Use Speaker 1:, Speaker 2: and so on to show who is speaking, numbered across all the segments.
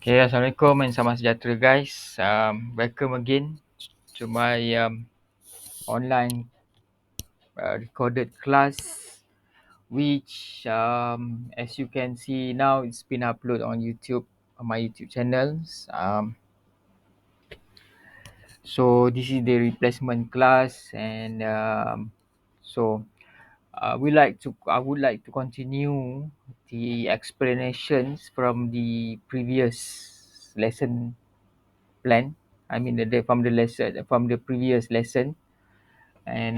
Speaker 1: Okay, Assalamualaikum and salam sejahtera guys. Welcome again to my online recorded class, which as you can see now, it's been uploaded on YouTube, on my YouTube channels. So this is the replacement class, and so I would like to continue the explanations from the previous lesson plan. I mean from the lesson, from the previous lesson, and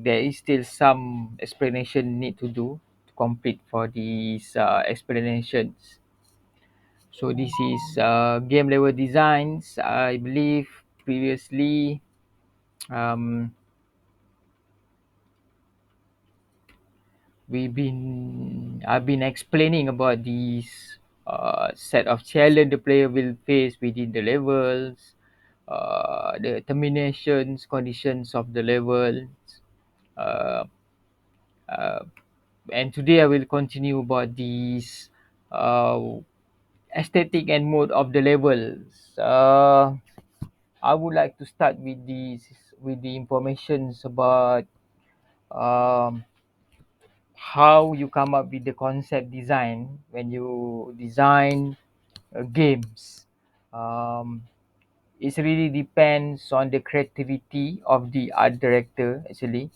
Speaker 1: there is still some explanation need to do to complete for these explanations. So this is game level designs. I believe previously um, I've been explaining about these set of challenge the player will face within the levels, the terminations conditions of the levels, uh, uh, and today I will continue about these uh, aesthetic and mode of the levels. I would like to start with the informations about um, how you come up with the concept design when you design games. Um, it really depends on the creativity of the art director actually.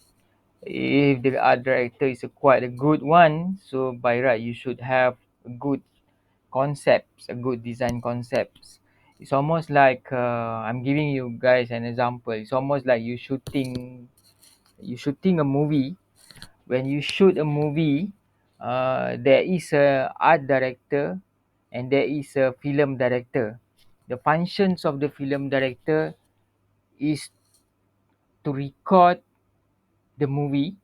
Speaker 1: If the art director is quite a good one, so by right you should have a good concepts, a good design concepts. It's almost like I'm giving you guys an example. It's almost like you shooting a movie. When you shoot a movie, there is a art director and there is a film director. The functions of the film director is to record the movie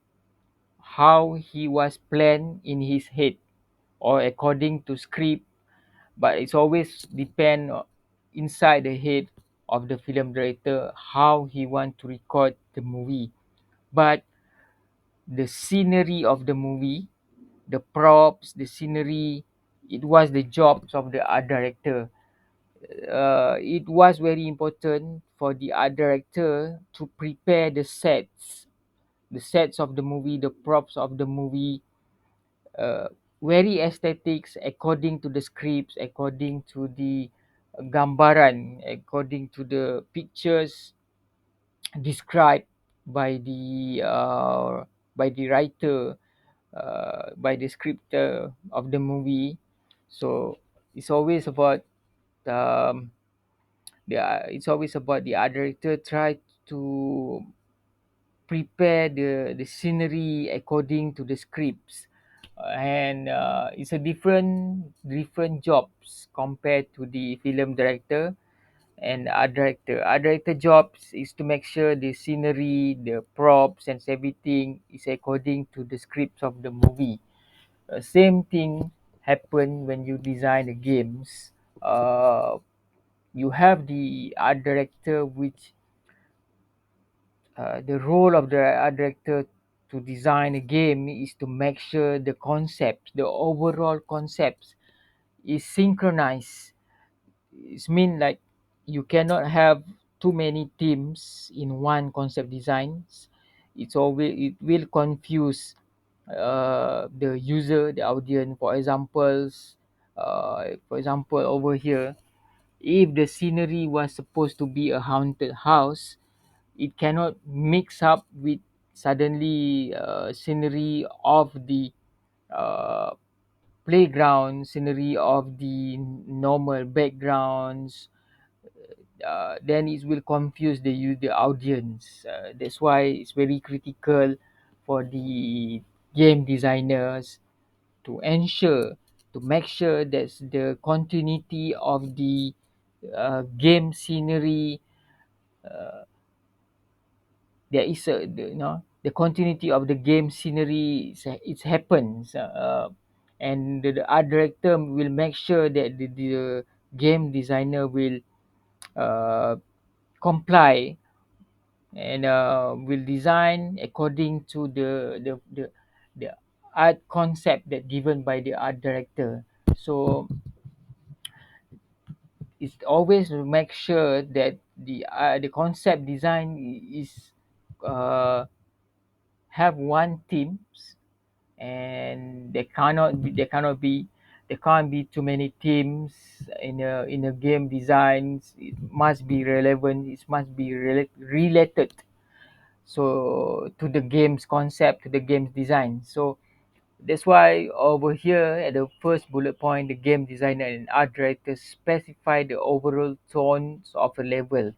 Speaker 1: how he was planned in his head or according to script, but it's always depend inside the head of the film director how he want to record the movie. But the scenery of the movie, the props, the scenery, it was the jobs of the art director. It was very important for the art director to prepare the sets of the movie, the props of the movie, uh, very aesthetics according to the scripts, according to the gambaran, according to the pictures described by the writer, by the scripter of the movie. So it's always about um, it's always about the art director try to prepare the scenery according to the scripts. And it's a different jobs compared to the film director and art director. Art director jobs is to make sure the scenery, the props and everything is according to the scripts of the movie. Same thing happen when you design the games. You have the art director, which the role of the art director to design a game is to make sure the concepts, the overall concepts, is synchronized. It means like you cannot have too many teams in one concept designs. It will confuse the user, the audience. For example, over here, if the scenery was supposed to be a haunted house, it cannot mix up with suddenly scenery of the uh, playground, scenery of the normal backgrounds. Then it will confuse the audience. That's why it's very critical for the game designers to ensure, to make sure that the continuity of the game scenery, uh, there is the continuity of the game scenery, it happens, and the art director will make sure that the game designer will uh, comply and will design according to the art concept that given by the art director. So is always to make sure that the concept design is uh, have one themes, and there can't be too many themes in a game designs. It must be relevant, it must be related so to the game's concept, to the game's design. So that's why over here at the first bullet point, the game designer and art director specify the overall tones of a level.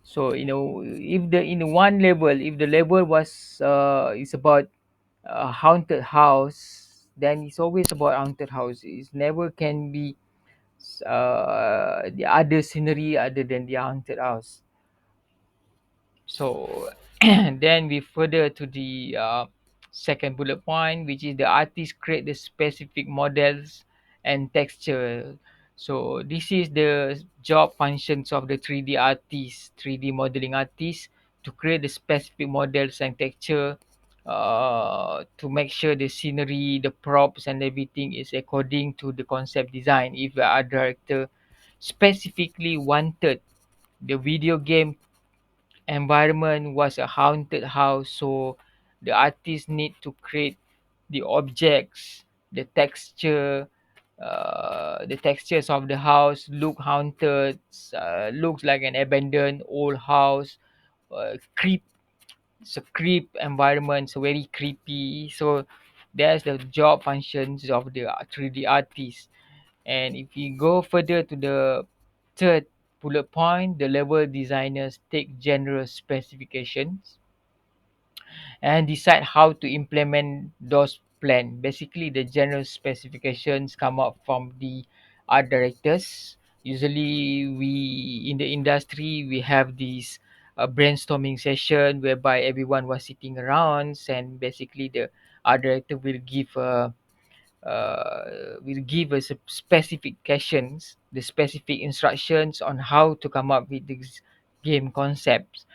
Speaker 1: So if the in one level, if the level was is about a haunted house, then it's always about haunted house. It never can be the other scenery other than the haunted house. So then we further to the second bullet point, which is the artist create the specific models and texture. So this is the job functions of the 3D artist, 3D modeling artist, to create the specific models and texture, to make sure the scenery, the props and everything is according to the concept design. If the art director specifically wanted the video game environment was a haunted house, so the artist need to create the objects, the texture, the textures of the house look haunted, looks like an abandoned old house, creep it's a creep environment, so very creepy. So that's the job functions of the 3D artist. And if you go further to the third bullet point, the level designers take general specifications and decide how to implement those plans. Basically, the general specifications come up from the art directors. Usually, we in the industry we have these brainstorming session whereby everyone was sitting around, and basically the art director will give us specifications, the specific instructions on how to come up with these game concepts.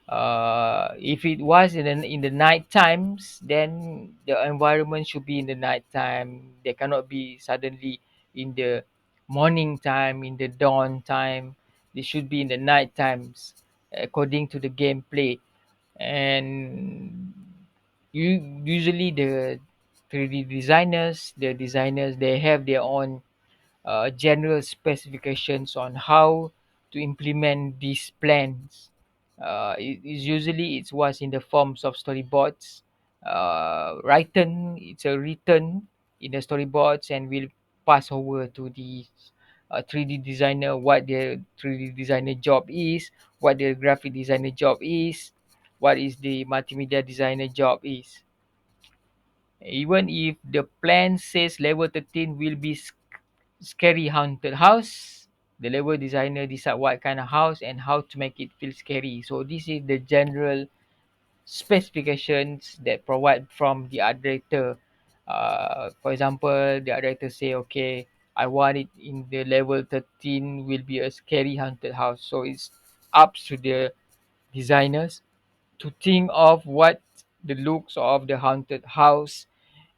Speaker 1: If it was in the night times, then the environment should be in the night time. They cannot be suddenly in the morning time, in the dawn time. They should be in the night times according to the gameplay. And usually the 3D designers, they have their own general specifications on how to implement these plans. It was in the forms of storyboards, it's a written in the storyboards, and will pass over to the 3D designer, what the 3D designer job is, what the graphic designer job is, what is the multimedia designer job is. Even if the plan says level 13 will be scary haunted house, the level designer decide what kind of house and how to make it feel scary. So this is the general specifications that provide from the art director. For example, the art director say, okay, I want it in the level 13 will be a scary haunted house. So it's up to the designers to think of what the looks of the haunted house,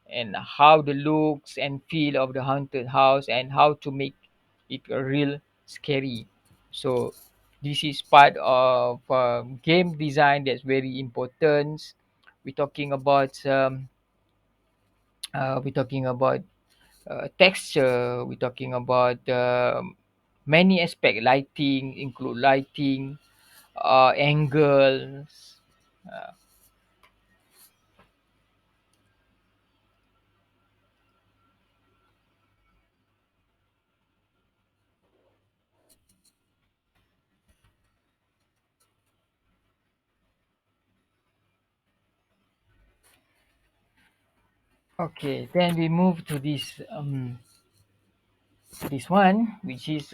Speaker 1: and how the looks and feel of the haunted house, and how to make it a real scary. So this is part of game design that's very important. We're talking about texture. We're talking about many aspect. Lighting include lighting, angles. uh, okay, then we move to this one, which is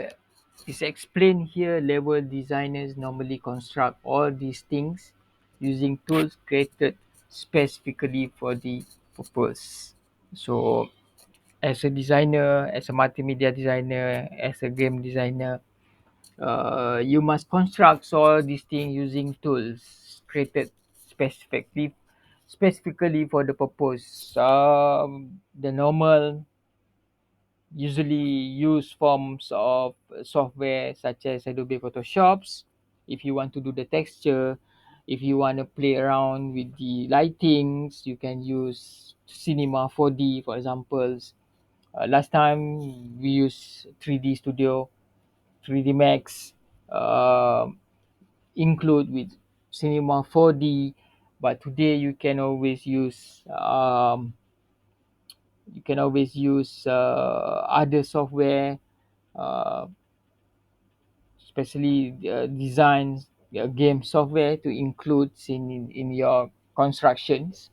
Speaker 1: explained here. Level designers normally construct all these things using tools created specifically for the purpose. So, as a designer, as a multimedia designer, as a game designer, you must construct all these things using tools created specifically for the purpose. The usually use forms of software such as Adobe Photoshops. If you want to do the texture, if you want to play around with the lightings, you can use Cinema 4D, for example. Last time we use 3D Studio, 3D Max, uh, include with Cinema 4D, but today you can always use other software, uh, especially design game software to include in your constructions,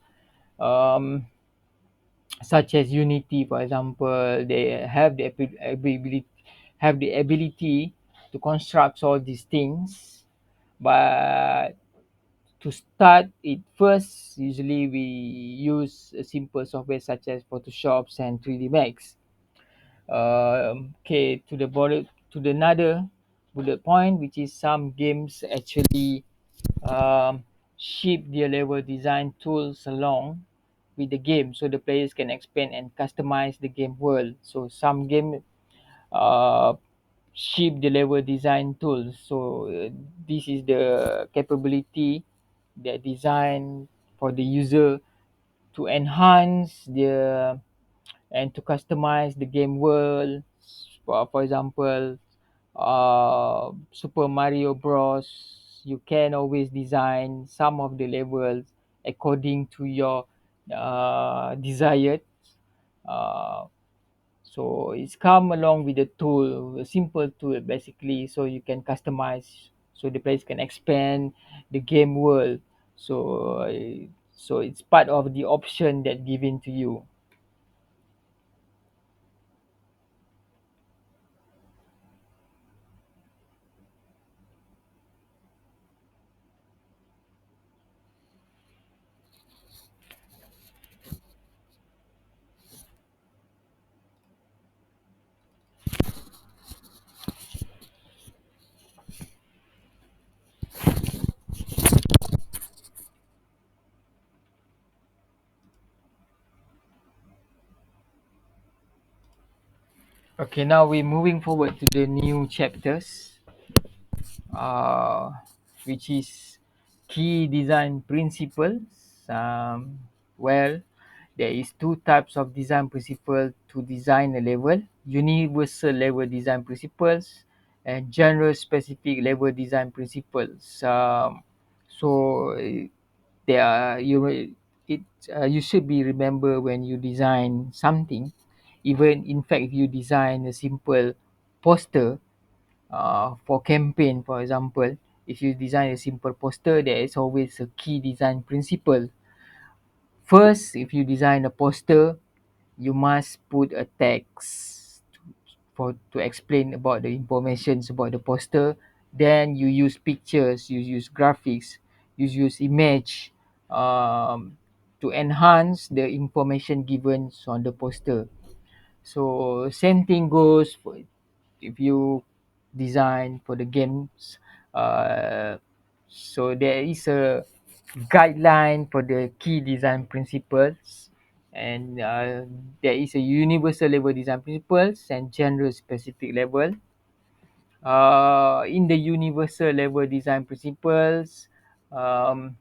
Speaker 1: um, such as Unity, for example. They have the ability to construct all these things, but to start it first, usually we use a simple software such as Photoshops and 3D Max. Okay, to the another bullet point, which is some games actually um, ship their level design tools along with the game, so the players can expand and customize the game world. So some game uh, ship the level design tools. So this is the capability that design for the user to enhance the and to customize the game world. For example, Super Mario Bros. You can always design some of the levels according to your desired. Uh, so it's come along with a tool, a simple tool basically, so you can customize, so the players can expand the game world. So so it's part of the option that given to you. Okay, now we're moving forward to the new chapters, uh, which is key design principles. Um, well, there is two types of design principle to design a level: universal level design principles and general specific level design principles. So there are it you should be remember when you design something. Even in fact, if you design a simple poster for campaign, for example, if you design a simple poster, there is always a key design principle. First, if you design a poster, you must put a text to explain about the informations about the poster. Then you use pictures, you use graphics, you use image to enhance the information given on the poster. So same thing goes for if you design for the games. uh, so there is a guideline for the key design principles, and there is a universal level design principles and general specific level. In the universal level design principles, um,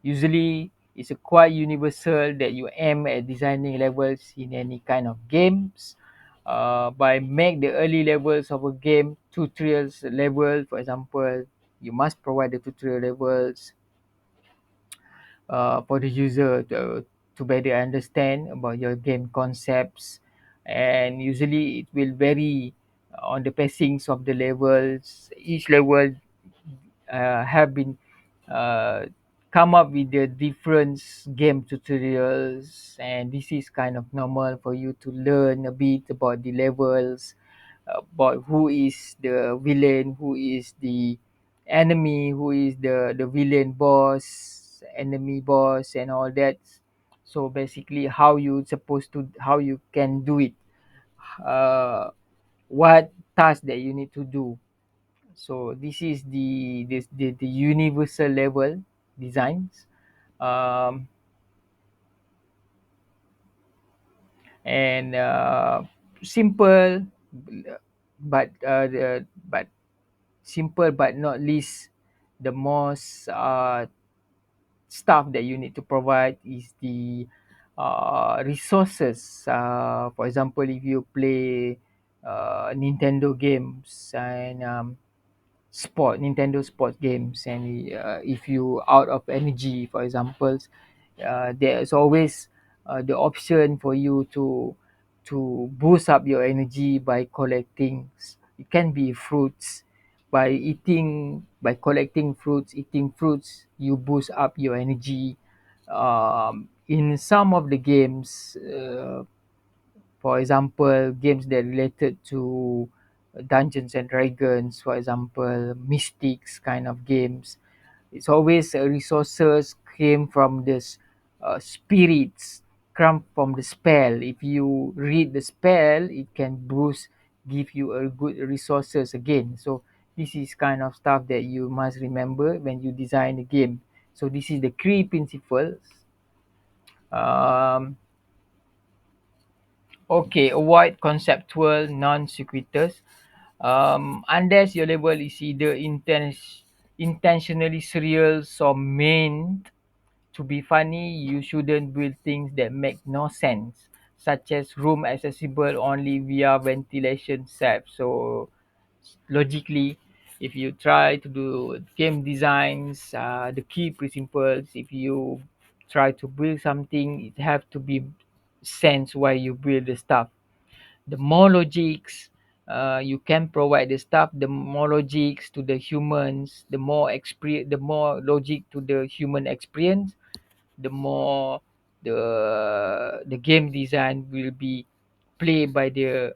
Speaker 1: usually it's a quite universal that you aim at designing levels in any kind of games. By make the early levels of a game tutorials level, for example, you must provide the tutorial levels for the user to better understand about your game concepts, and usually it will vary on the pacings of the levels. Each level have been uh, come up with the different game tutorials, and this is kind of normal for you to learn a bit about the levels, about who is the villain, who is the enemy, who is the villain boss, enemy boss, and all that. So basically, how you can do it, uh, what task that you need to do. So this is the universal level designs. Um, and simple, but simple but not least, the most stuff that you need to provide is the resources. For example, if you play Nintendo games and Nintendo sports games, and if you out of energy, for example, there's always the option for you to boost up your energy by collecting. It can be fruits. By collecting fruits, eating fruits, you boost up your energy. In some of the games, for example, games that related to Dungeons and Dragons, for example, Mystics kind of games, it's always resources came from this spirits, come from the spell. If you read the spell, it can boost, give you a good resources again. So this is kind of stuff that you must remember when you design a game. So this is the key principles. um, okay, avoid conceptual non sequiturs. Unless your label is either intentionally surreal or meant to be funny, you shouldn't build things that make no sense, such as room accessible only via ventilation shaft. So logically, if you try to do game designs, the key principles, if you try to build something, it have to be sense why you build the stuff. The more logics you can provide the stuff, the more logics to the humans, the more experience, the more logic to the human experience, the more the game design will be played by the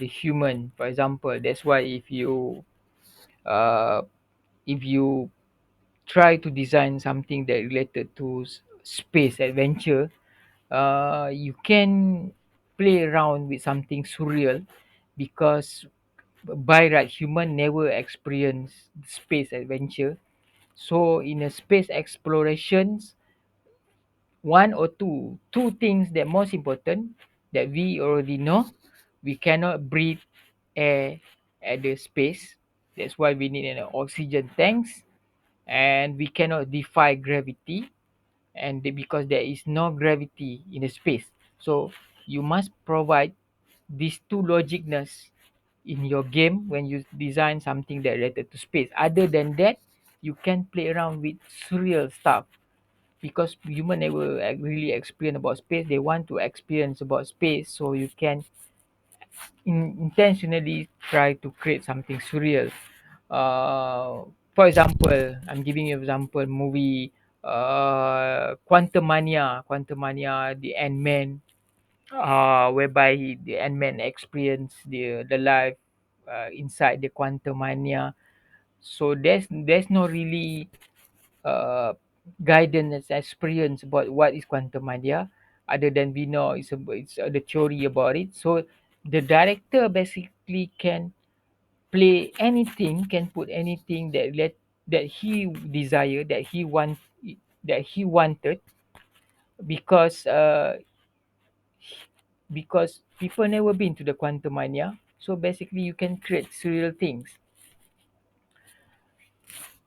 Speaker 1: human. For example, that's why uh, if you try to design something that related to space adventure, you can play around with something surreal, because by right human never experience space adventure. So in a space explorations, one or two things that most important that we already know: we cannot breathe air at the space, that's why we need an oxygen tanks, and we cannot defy gravity, because there is no gravity in the space. So you must provide these two logicness in your game when you design something that related to space. Other than that, you can play around with surreal stuff, because human never really experience about space. They want to experience about space, so you can intentionally try to create something surreal. For example, I'm giving you example movie, Quantum Mania, the Ant-Man, whereby the Ant-Man experience the life inside the Quantum Mania. So there's no really uh, guidance experience about what is quantum idea, other than we know it's the theory about it. So the director basically can play anything, can put anything that he desire, that he wanted, because people never been to the quantum mania. So basically you can create surreal things,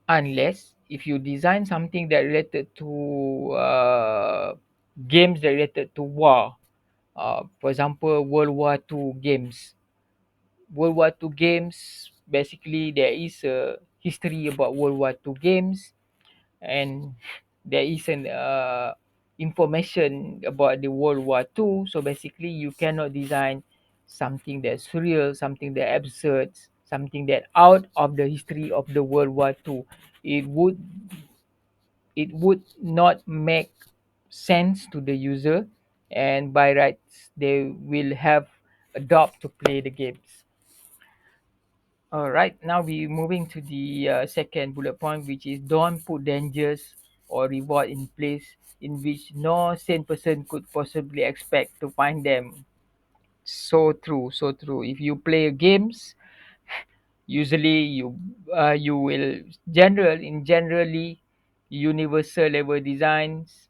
Speaker 1: unless if you design something that related to games that related to war. For example, World War II games. World War II games, basically there is a history about World War II games, and there is an information about the World War II. So basically you cannot design something that's surreal, something that absurd, something that out of the history of the World War II. It would it would not make sense to the user, and by rights they will have adopt to play the games. All right, now we moving to the second bullet point, which is don't put dangers or reward in place in which no sane person could possibly expect to find them. So true, so true. If you play games, usually you will generally universal level designs.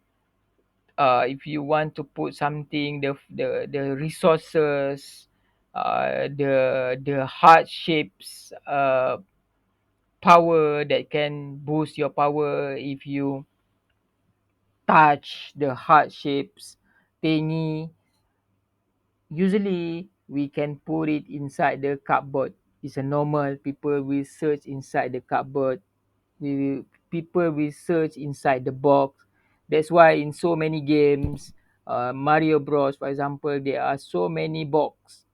Speaker 1: If you want to put something, the resources, the heart shapes power that can boost your power if you touch the heart shapes thingy. Usually we can put it inside the cupboard. It's a normal, people will search inside the cupboard. People will search inside the box. That's why in so many games, Mario Bros for example, there are so many box.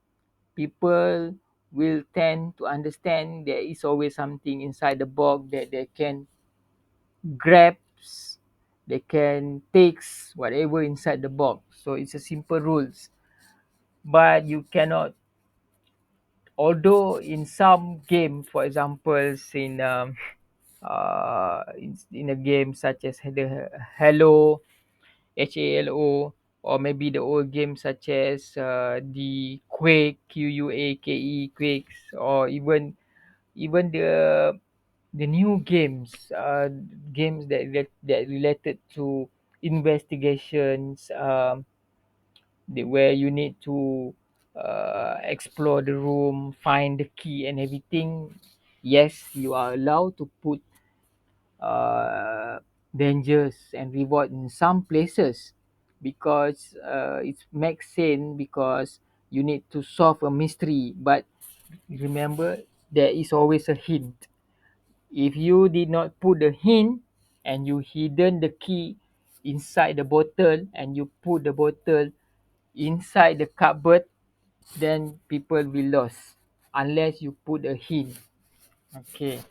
Speaker 1: People will tend to understand there is always something inside the box that they can grabs, they can takes whatever inside the box. So it's a simple rules, but you cannot. Although in some game, for example, in a game such as the Hello, HALO, or maybe the old game such as the Quake, QUAKE, Quakes, or even the new games, games that related to investigations, where you need to explore the room, find the key and everything. Yes, you are allowed to put uh, dangers and reward in some places, because it makes sense, because you need to solve a mystery. But remember, there is always a hint. If you did not put the hint and you hidden the key inside the bottle and you put the bottle inside the cupboard, then people will lose unless you put a hint. Okay.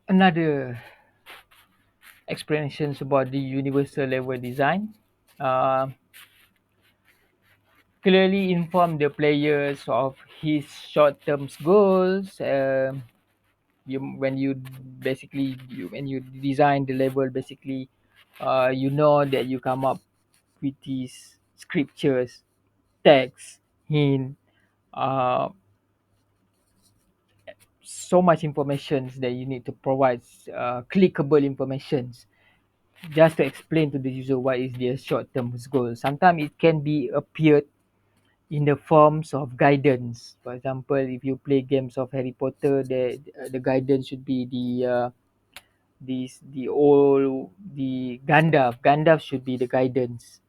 Speaker 1: Another explanations about the universal level design, uh, clearly inform the players of his short-term goals. When you when you design the level, basically, you know that you come up with these scriptures, text, hint, uh, so much informations that you need to provide, clickable informations, just to explain to the user what is their short-term goal. Sometimes it can be appeared in the forms of guidance. For example, if you play games of Harry Potter, the guidance should be the Gandalf. Gandalf should be the guidance.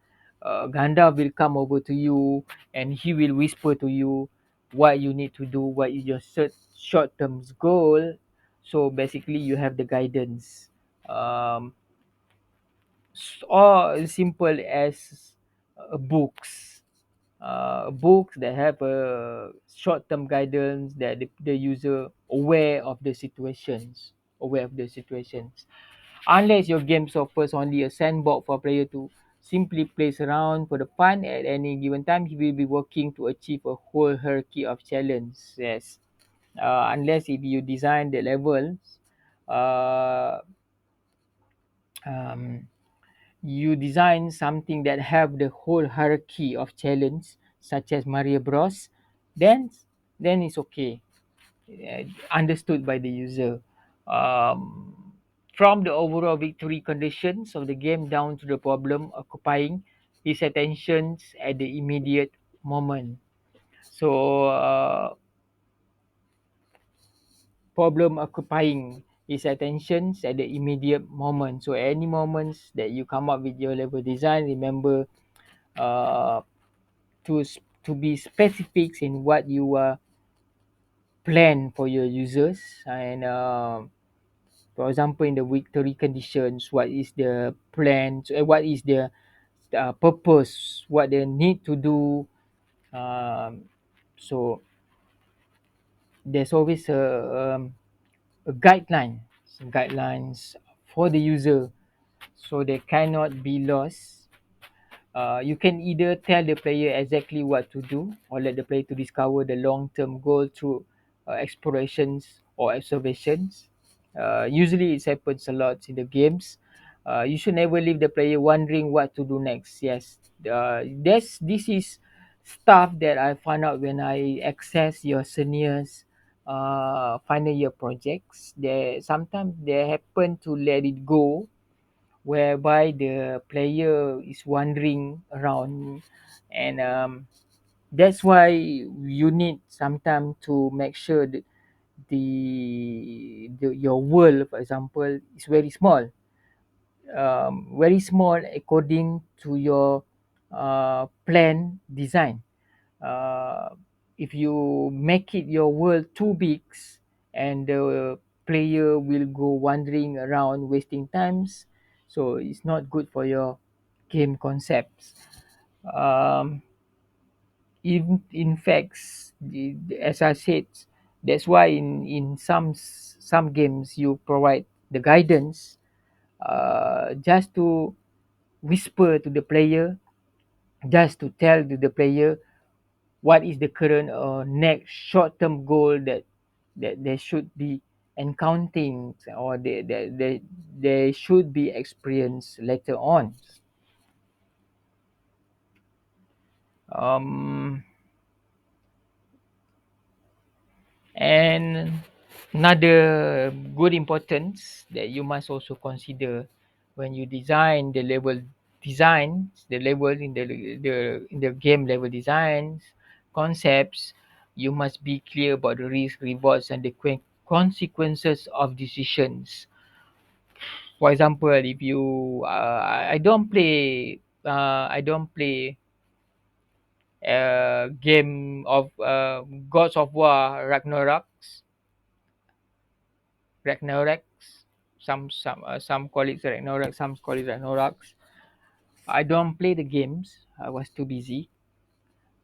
Speaker 1: Gandalf will come over to you and he will whisper to you what you need to do, what is your short-term goal. So basically, you have the guidance. Um, or as simple as books. Books that have a short-term guidance, that the user aware of the situations. Unless your game offers only a sandbox for player to simply place around for the fun, at any given time he will be working to achieve a whole hierarchy of challenges. Yes. Unless if you design the levels, uh, um, you design something that have the whole hierarchy of challenge, such as Mario Bros, then it's okay, understood by the user. Um, from the overall victory conditions of the game down to the problem occupying his attentions at the immediate moment. So problem occupying his attentions at the immediate moment. So any moments that you come up with your level design, remember uh, to be specific in what you plan for your users. And for example, in the victory conditions, what is the plan, what is the purpose, what they need to do. um, so there's always a guidelines for the user, so they cannot be lost. You can either tell the player exactly what to do, or let the player to discover the long-term goal through explorations or observations. Usually, it happens a lot in the games. You should never leave the player wondering what to do next. Yes, this is stuff that I found out when I access your seniors final year projects. Sometimes they happen to let it go, whereby the player is wandering around, and that's why you need sometime to make sure that your world, for example, is very small according to your plan design. uh, if you make it your world too big, and the player will go wandering around wasting times, so it's not good for your game concepts. um, in facts, as I said, that's why in some games you provide the guidance, just to whisper to the player, just to tell to the player what is the current or next short term goal that they should be encountering, or they should be experienced later on. um And another good importance that you must also consider when you design the level in the game level designs concepts, you must be clear about the risk, rewards, and the consequences of decisions. For example, if you I don't play game of Gods of War Ragnarok. Some call it Ragnarok, some call it Ragnaroks. I don't play the games. I was too busy.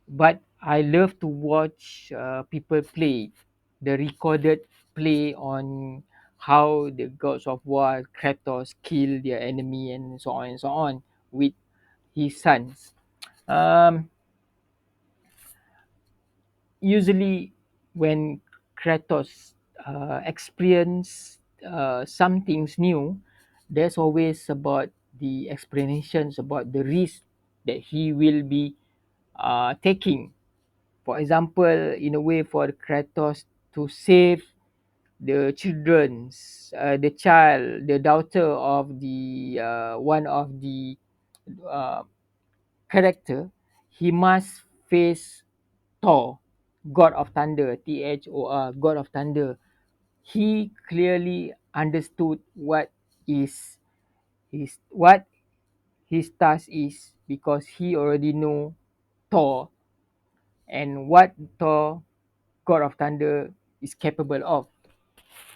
Speaker 1: But I love to watch people play the recorded play on how the gods of war Kratos kill their enemy and so on and so on with his sons. Um, Usually, when Kratos experience some things new, there's always about the explanations about the risk that he will be taking. For example, in a way for Kratos to save the child, the daughter of the one of the uh, character, he must face Thor, God of Thunder, Thor, God of Thunder. He clearly understood what his task is, because he already know Thor and what Thor, God of Thunder, is capable of.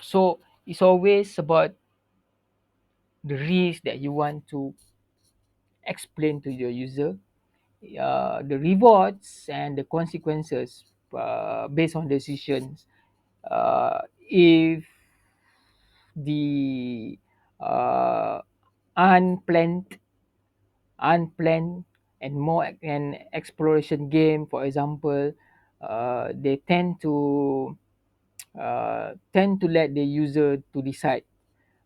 Speaker 1: So it's always about the risk that you want to explain to your user, the rewards and the consequences based on decisions. If the uh, unplanned unplanned and more an exploration game, for example, they tend to let the user to decide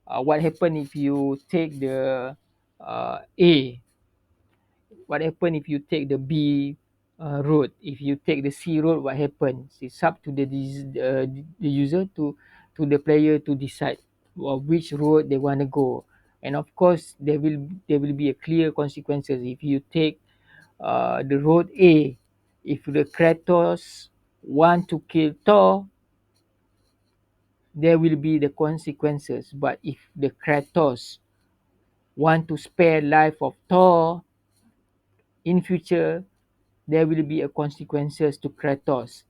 Speaker 1: what happen if you take the A, what happen if you take the B road, if you take the C road, what happens. It's up to the user to the player to decide which road they want to go. And of course there will be a clear consequences if you take the road A. If the Kratos want to kill Thor, there will be the consequences. But if the Kratos want to spare life of Thor in future, there will be a consequences to Kratos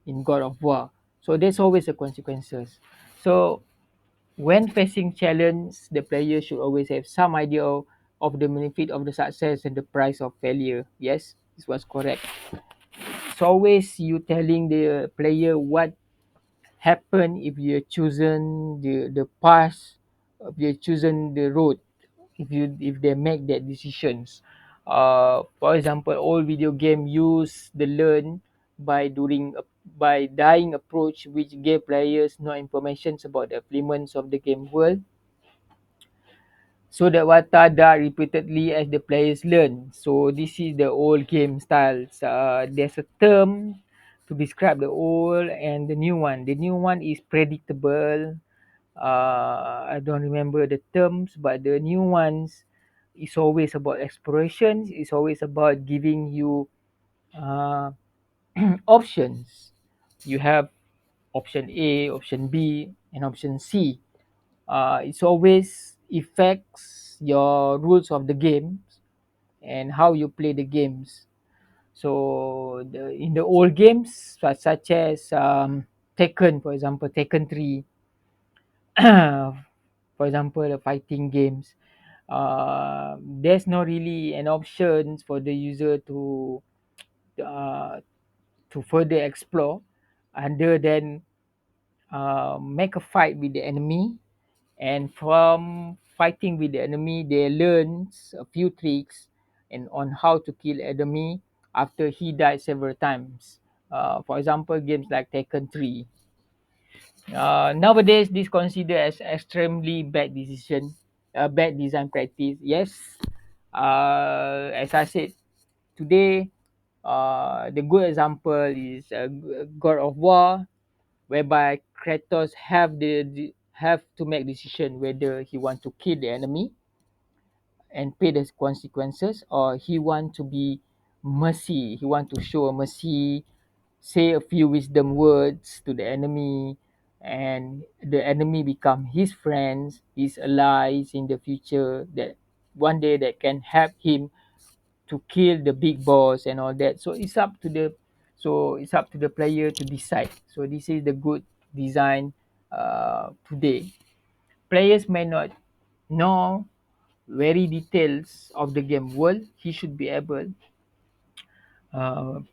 Speaker 1: in God of War. So there's always a consequences. So when facing challenge, the player should always have some idea of the benefit of the success and the price of failure. Yes, this was correct. It's always you telling the player what happen if you chosen the path, if you chosen the road, if they make that decisions. For example, all video game use the learn by doing by dying approach, which gave players no information about the elements of the game world. so that water died repeatedly as the players learn. So this is the old game styles. There's a term to describe the old and the new one. The new one is predictable. I don't remember the terms, but the new ones is always about exploration. It's always about giving you uh, options. You have option A, option B, and option C. It's always affects your rules of the games and how you play the games. So in the old games, such as Taken, for example, Taken 3, for example, the fighting games, there's not really an option for the user uh, to further explore other than make a fight with the enemy, and from fighting with the enemy they learn a few tricks and on how to kill enemy after he died several times. For example, games like Taken 3. Nowadays this considered as extremely bad decision, bad design practice. Yes, as I said today, the good example is God of War, whereby Kratos have to make decision whether he want to kill the enemy and pay the consequences, or he want to be mercy. He want to show a mercy, say a few wisdom words to the enemy, and the enemy become his friends, his allies in the future. That one day that can help him to kill the big boss and all that. So it's up to the player to decide. So this is the good design today. Players may not know very details of the game world. He should be able.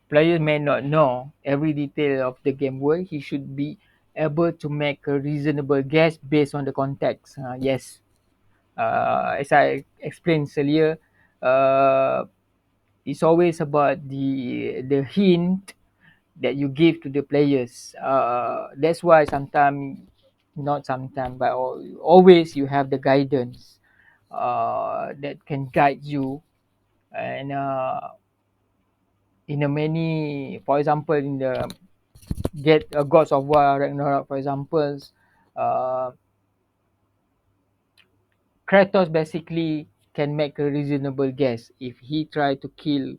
Speaker 1: Player may not know every detail of the game world. He should be able to make a reasonable guess based on the context. Yes, as I explained earlier, uh, it's always about the hint that you give to the players. That's why sometimes, not sometimes, but always you have the guidance that can guide you. And in a many, for example, in the get Gods of War Ragnarok, for example, uh, Kratos basically can make a reasonable guess. If he try to kill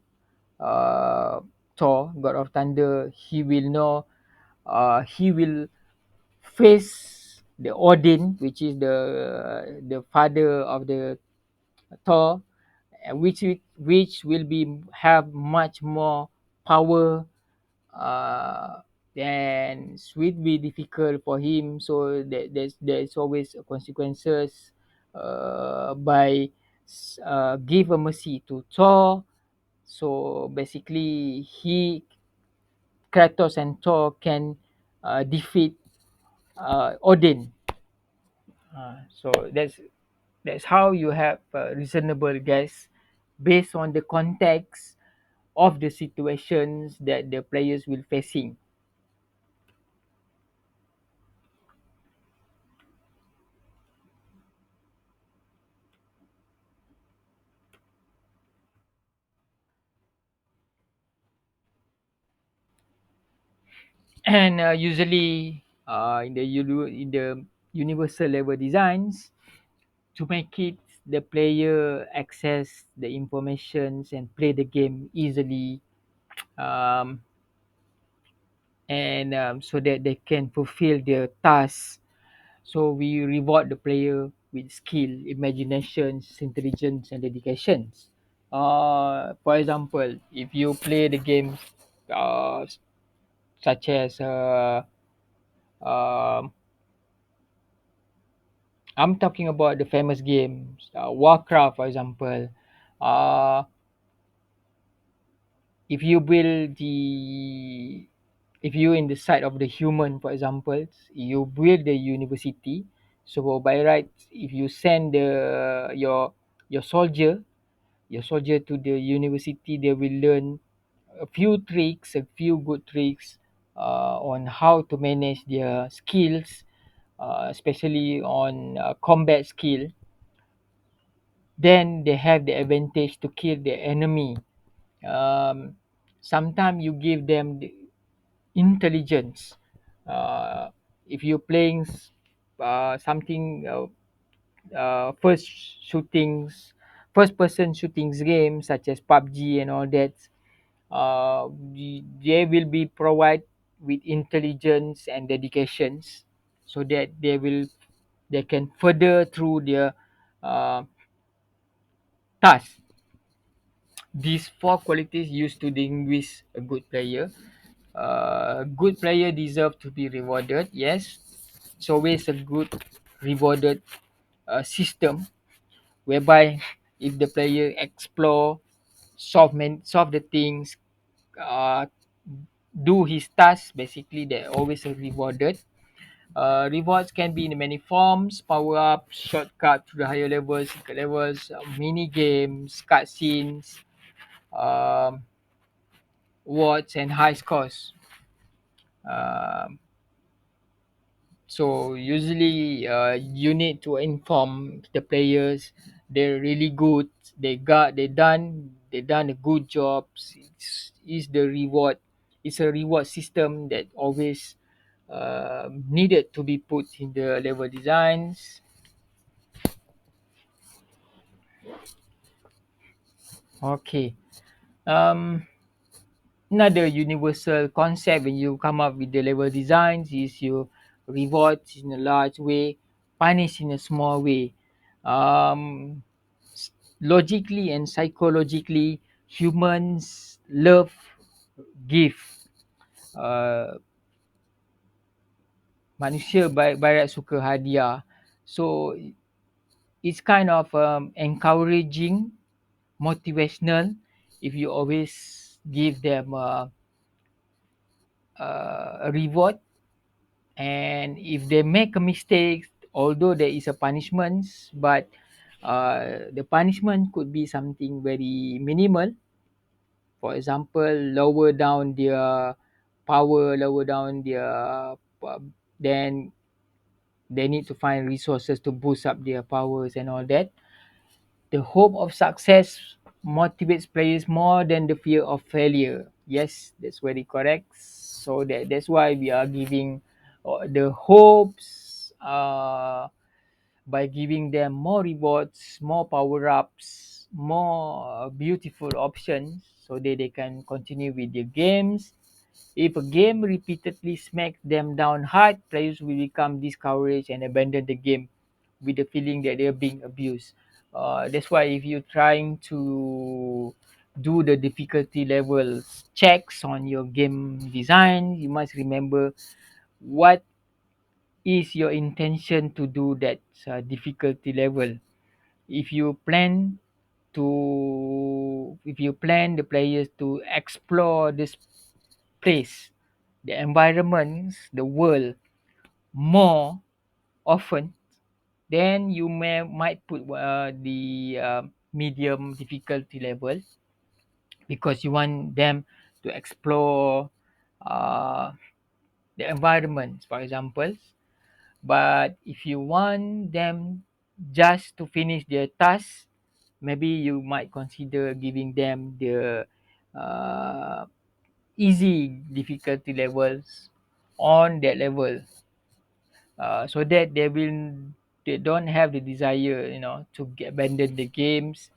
Speaker 1: uh, Thor, God of Thunder, he will know. He will face the Odin, which is the father of the Thor, which will be have much more power, uh, and it will be difficult for him. So there's always consequences by give a mercy to Thor. So basically, Kratos and Thor can defeat Odin. So that's how you have a reasonable guess based on the context of the situations that the players will facing. And usually in the universal level designs, to make it the player access the informations and play the game easily, um, and so that they can fulfill their tasks. So we reward the player with skill, imaginations, intelligence, and dedications. For example, if you play the game uh, such as um I'm talking about the famous games, Warcraft, for example. Uh, if you build the, if you in the side of the human, for example, you build the university. So by right, if you send your soldier, your soldier to the university, they will learn a few tricks, a few good tricks on how to manage their skills, especially on combat skill. then they have the advantage to kill the enemy. um, Sometimes you give them the intelligence. uh, if you're playing something first shootings, first person shootings games such as PUBG and all that, they will be provide with intelligence and dedications, so that they can further through their uh, task. These four qualities used to distinguish a good player. Good player deserve to be rewarded. Yes, it's always a good rewarded system, whereby if the player explore, solve the things, uh, do his task, basically they always are rewarded. Rewards can be in many forms: power up, shortcut to the higher levels, secret levels, mini games, cutscenes, um, awards, and high scores. Um, so usually, you need to inform the players they're really good. They done a good job. Is the reward. It's a reward system that always needed to be put in the level designs. Okay. Um, Another universal concept when you come up with the level designs is you reward in a large way, punish in a small way. Um, Logically and psychologically, humans love gift. Uh, Manusia barat suka hadiah. So it's kind of encouraging, motivational if you always give them a reward. And if they make a mistake, although there is a punishment, but the punishment could be something very minimal. For example, lower down their power, lower down their then they need to find resources to boost up their powers and all that. The hope of success motivates players more than the fear of failure. Yes, that's very correct. So that's why we are giving the hopes, by giving them more rewards, more power ups, more beautiful options, so that they can continue with their games. If a game repeatedly smacks them down hard, players will become discouraged and abandon the game with the feeling that they're being abused. That's why if you're trying to do the difficulty levels checks on your game design, you must remember what is your intention to do that difficulty level. If you plan if you plan the players to explore this place, the environments, the world more often, then you might put the medium difficulty level, because you want them to explore uh, the environment, for example. But if you want them just to finish their task, maybe you might consider giving them the uh, easy difficulty levels on that level, so that they don't have the desire, to abandon the games,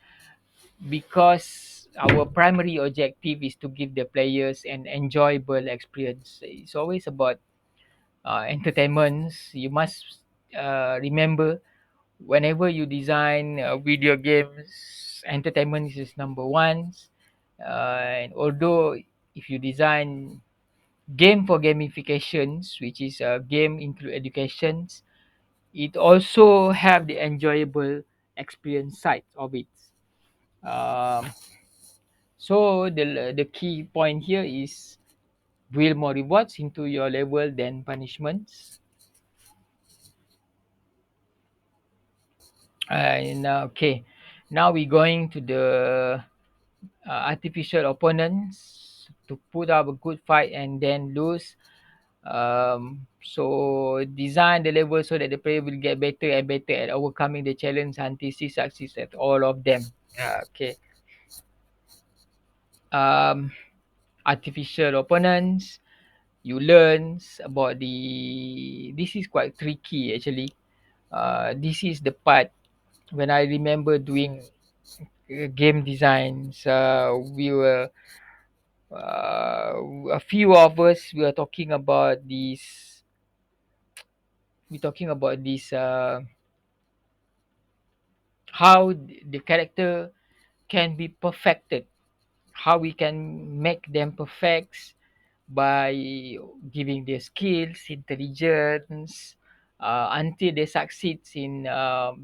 Speaker 1: because our primary objective is to give the players an enjoyable experience. It's always about entertainments. You must remember, whenever you design video games, entertainment is number one. And although if you design game for gamifications, which is a game include educations, it also have the enjoyable experience side of it. um, so the key point here is build more rewards into your level than punishments. And okay, now we're going to the artificial opponents to put up a good fight and then lose. So design the level so that the player will get better and better at overcoming the challenge until she succeeds at all of them. Okay. Um, Artificial opponents. You learn about the. This is quite tricky actually. This is the part when I remember doing game designs. We were a few of us. We are talking about this. We talking about this. How the character can be perfected, how we can make them perfect by giving their skills, intelligence, until they succeed in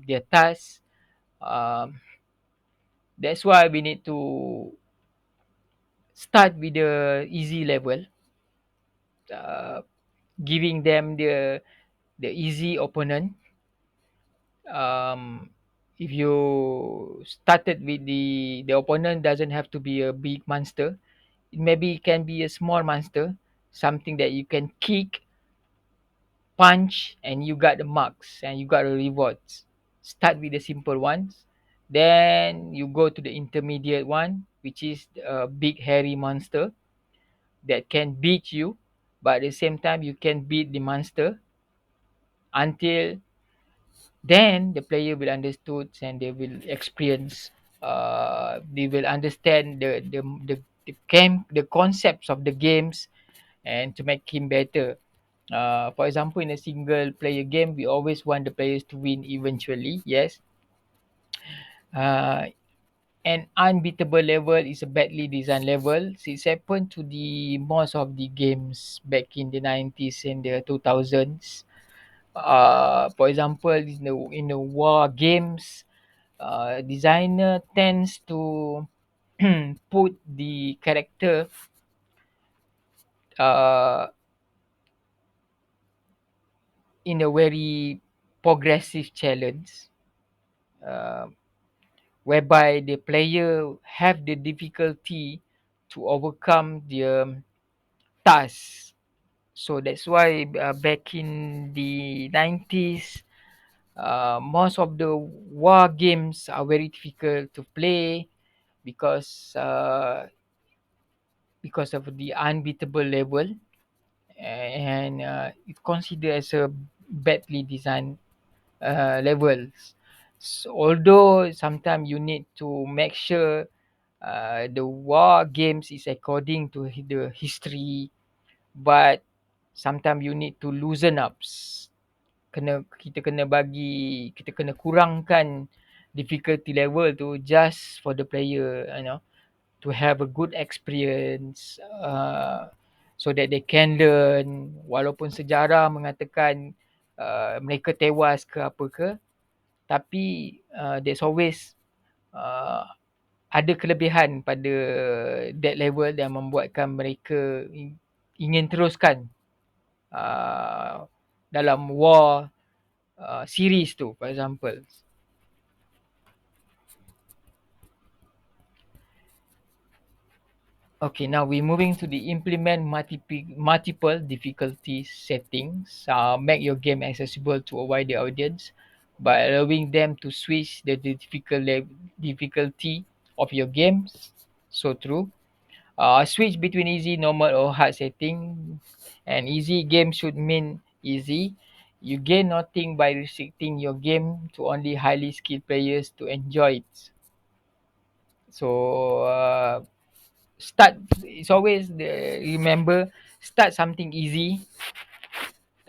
Speaker 1: their task. um, that's why we need to start with the easy level, uh, giving them the easy opponent. um, if you started with the opponent doesn't have to be a big monster. Maybe it can be a small monster, something that you can kick, punch, and you got the marks and you got the rewards. Start with the simple ones, then you go to the intermediate one, which is a big hairy monster that can beat you, but at the same time you can beat the monster until then the player will understood and they will experience. They will understand the game, the concepts of the games, and to make him better. For example, in a single player game, we always want the players to win eventually. Yes. Uh, an unbeatable level is a badly designed level. It's happened to the most of the games back in the 90s and the 2000s. For example, in the war games, designer tends to put the character uh, in a very progressive challenge, uh, whereby the player have the difficulty to overcome the task. So that's why back in the 90s, most of the war games are very difficult to play because uh, because of the unbeatable level, and it considered as a badly designed levels. So, although sometimes you need to make sure the war games is according to the history, but sometimes you need to loosen up. Kita kena kurangkan difficulty level tu just for the player, to have a good experience, so that they can learn. Walaupun sejarah mengatakan mereka tewas ke apa ke, tapi there's always uh, ada kelebihan pada that level yang membuatkan mereka ingin teruskan uh, dalam war series tu, for example. Okay, now we're moving to the implement multiple difficulty settings. Make your game accessible to a wider audience by allowing them to switch the difficulty of your games. So true. Switch between easy, normal, or hard setting. An easy game should mean easy. You gain nothing by restricting your game to only highly skilled players to enjoy it. So start. It's always remember, start something easy.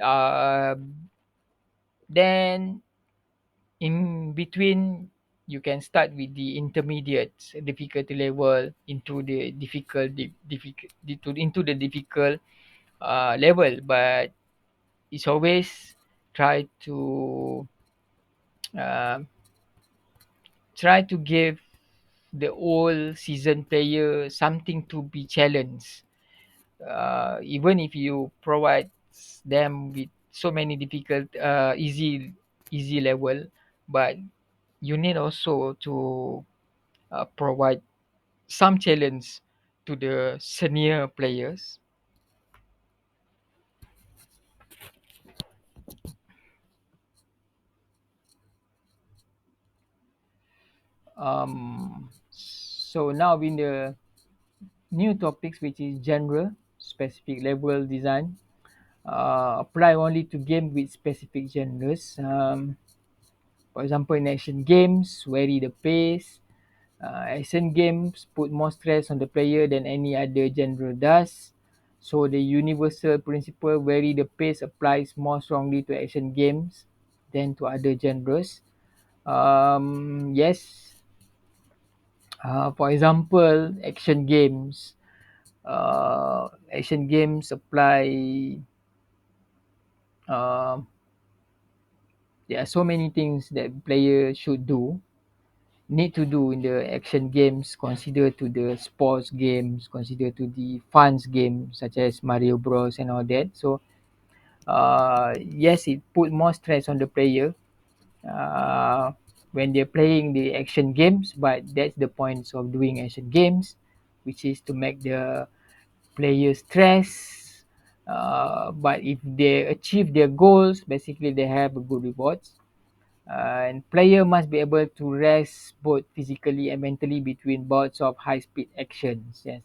Speaker 1: Uh, then in between you can start with the intermediate difficulty level into the into the difficult level, but it's always try to uh, try to give the old season player something to be challenged. Even if you provide them with so many difficult easy level, but you need also to provide some challenge to the senior players. So now in the new topics, which is genre specific level design, apply only to game with specific genres. For example, in action games, vary the pace. Action games put more stress on the player than any other genre does. So the universal principle vary the pace applies more strongly to action games than to other genres. Yes, for example, action games apply. Uh, there are so many things that player should do, need to do in the action games. Consider to the sports games, consider to the funs games such as Mario Bros and all that. So yes, it put more stress on the player uh, when they're playing the action games, but that's the points of doing action games, which is to make the player stress. But if they achieve their goals, basically they have a good rewards. And player must be able to rest both physically and mentally between bouts of high speed actions. Yes.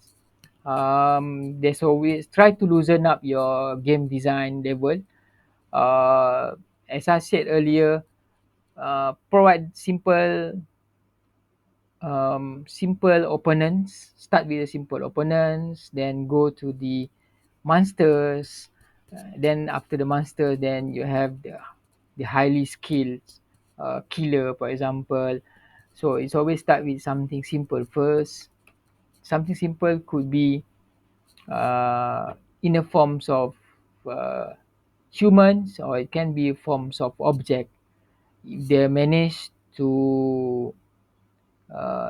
Speaker 1: There's always try to loosen up your game design level. Uh, as I said earlier, provide simple opponents. Start with the simple opponents, then go to the monsters. Then after the monster, then you have the highly skilled killer, for example. So it's always start with something simple first. Something simple could be in the forms of uh, humans, or it can be forms of object. If they manage to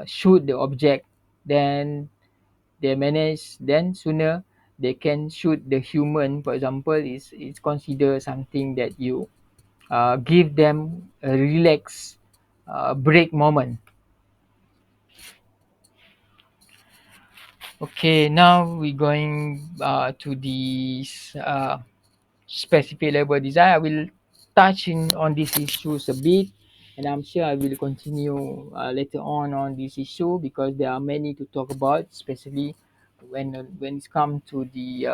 Speaker 1: shoot the object, then they manage, then sooner they can shoot the human, for example. Is considered something that you give them a relax break moment. Okay, now we're going to the specific level design. I will touch in on these issues a bit, and I'm sure I will continue later on this issue because there are many to talk about, especially when it's come to the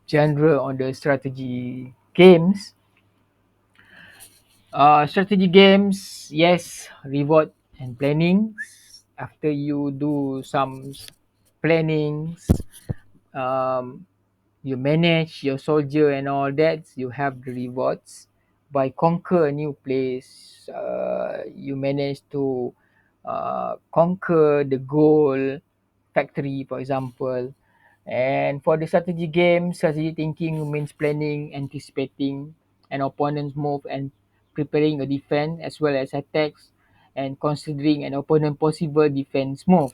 Speaker 1: genre on the strategy games. Strategy games, yes, reward and plannings. After you do some plannings, um, you manage your soldier and all that, you have the rewards. By conquer a new place, you manage to conquer the goal factory, for example. And for the strategy game, strategy thinking means planning, anticipating an opponent's move and preparing a defense as well as attacks, and considering an opponent possible defense move.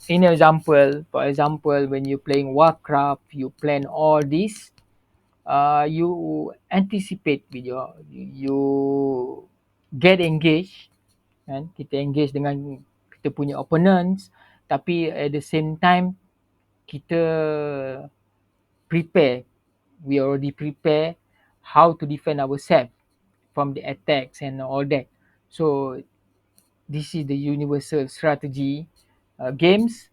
Speaker 1: In example, for example, when you're playing Warcraft, you plan all this. You anticipate with you get engaged, kan? Kita engage dengan kita punya opponents, tapi at the same time kita prepare. We already prepare how to defend ourselves from the attacks and all that. So this is the universal strategy games.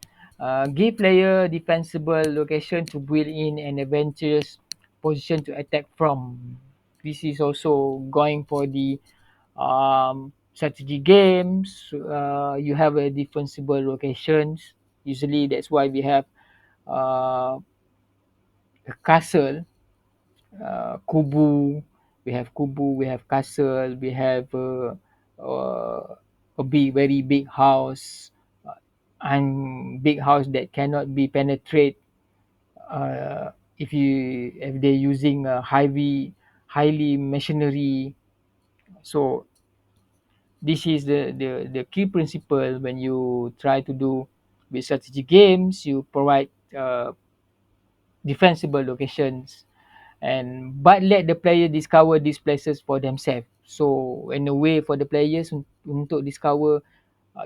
Speaker 1: Give player defensible location to build in an advantageous position to attack from. This is also going for the strategy games. You have a defensible locations. Usually that's why we have uh, a castle, kubu. We have kubu, we have castle, we have a big, very big house, and big house that cannot be penetrate if they're using a highly machinery. So this is the key principle when you try to do with strategy games. You provide defensible locations, and but let the player discover these places for themselves. So in a way for the players untuk discover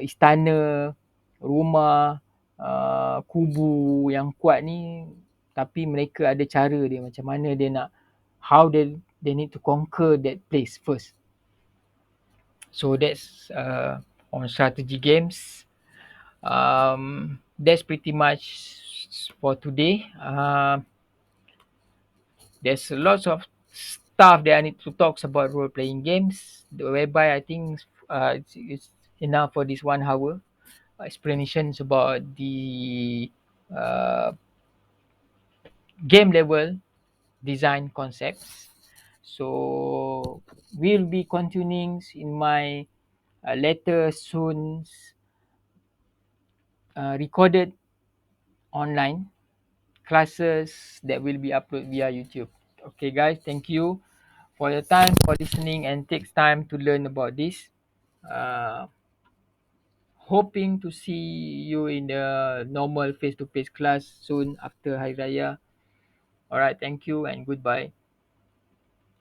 Speaker 1: istana, rumah, kubu yang kuat ni, tapi mereka ada cara dia macam mana dia nak, how they need to conquer that place first. So that's on strategy games. That's pretty much for today. There's lots of stuff that I need to talk about role playing games, whereby I think it's enough for this 1 hour explanations about the uh, game level design concepts. So we'll be continuing in my later soon recorded online classes that will be uploaded via YouTube. Okay, guys, thank you for your time for listening and takes time to learn about this. Uh, Hoping to see you in the normal face-to-face class soon after Hari Raya. Alright, thank you and goodbye.